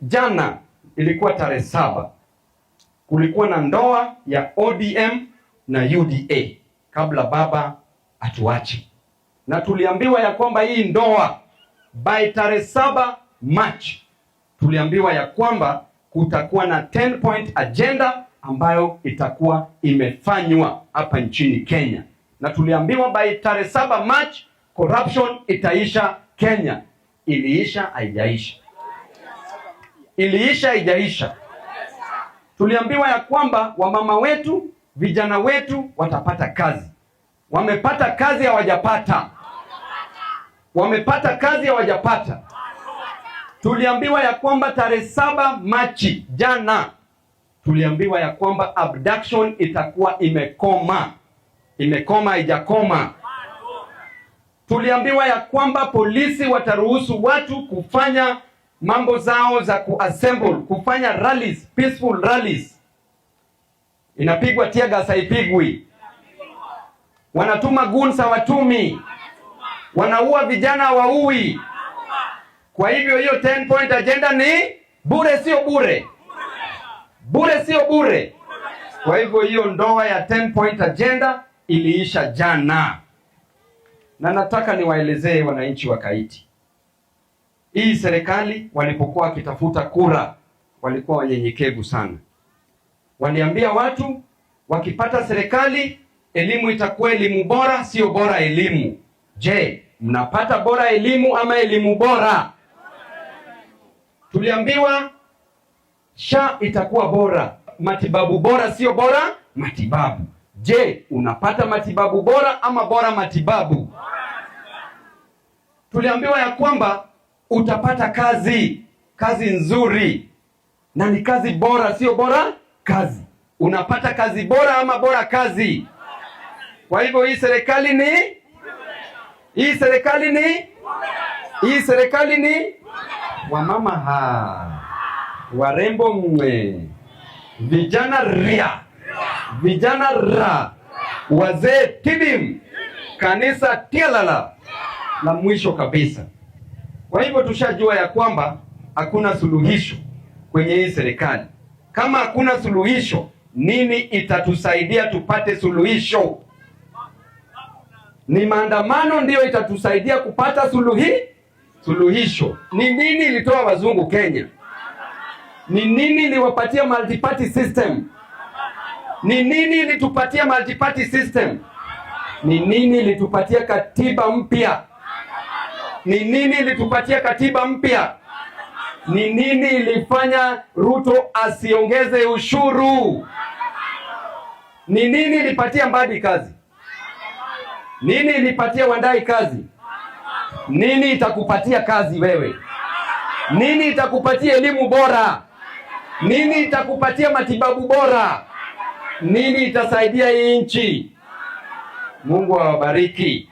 Jana ilikuwa tarehe 7, kulikuwa na ndoa ya ODM na UDA kabla baba atuache, na tuliambiwa ya kwamba hii ndoa by tarehe 7 March, tuliambiwa ya kwamba kutakuwa na 10 point agenda ambayo itakuwa imefanywa hapa nchini Kenya, na tuliambiwa by tarehe 7 March corruption itaisha Kenya. Iliisha? Haijaisha? Iliisha? Haijaisha? Tuliambiwa ya kwamba wamama wetu, vijana wetu watapata kazi. Wamepata kazi? Hawajapata? Wamepata kazi? Hawajapata? Tuliambiwa ya kwamba tarehe 7 Machi jana, tuliambiwa ya kwamba abduction itakuwa imekoma. Imekoma? Haijakoma? Tuliambiwa ya kwamba polisi wataruhusu watu kufanya mambo zao za kuassemble, kufanya rallies, peaceful rallies. Inapigwa tear gas? Haipigwi? Wanatuma guns? Hawatumi? Wanaua vijana? Hawaui? Kwa hivyo hiyo 10 point agenda ni bure, sio bure? Bure, sio bure? Kwa hivyo hiyo ndoa ya 10 point agenda iliisha jana. Na nataka niwaelezee wananchi wa Kaiti, hii serikali walipokuwa wakitafuta kura walikuwa wanyenyekevu sana. Waliambia watu wakipata serikali elimu itakuwa elimu bora, sio bora elimu. Je, mnapata bora elimu ama elimu bora? Tuliambiwa SHA itakuwa bora, matibabu bora, sio bora matibabu. Je, unapata matibabu bora ama bora matibabu? Tuliambiwa ya kwamba utapata kazi, kazi nzuri, na ni kazi bora, sio bora kazi. Unapata kazi bora ama bora kazi? Kwa hivyo hii serikali ni hii serikali ni wamama warembo vijana vijana wazee tidim, kanisa tialala la mwisho kabisa. Kwa hivyo tushajua ya kwamba hakuna suluhisho kwenye hii serikali. Kama hakuna suluhisho, nini itatusaidia tupate suluhisho? Ni maandamano ndiyo itatusaidia kupata suluhisho. Ni nini ilitoa wazungu Kenya? Ni nini iliwapatia multi-party system? Ni nini ilitupatia multi-party system? Ni nini ilitupatia katiba mpya? Ni nini ilitupatia katiba mpya? Ni nini ilifanya Ruto asiongeze ushuru? Ni nini ilipatia Mbadi kazi? Nini ilipatia Wandai kazi? Nini itakupatia kazi wewe? Nini itakupatia elimu bora? Nini itakupatia matibabu bora? Nini itasaidia hii nchi? Mungu awabariki.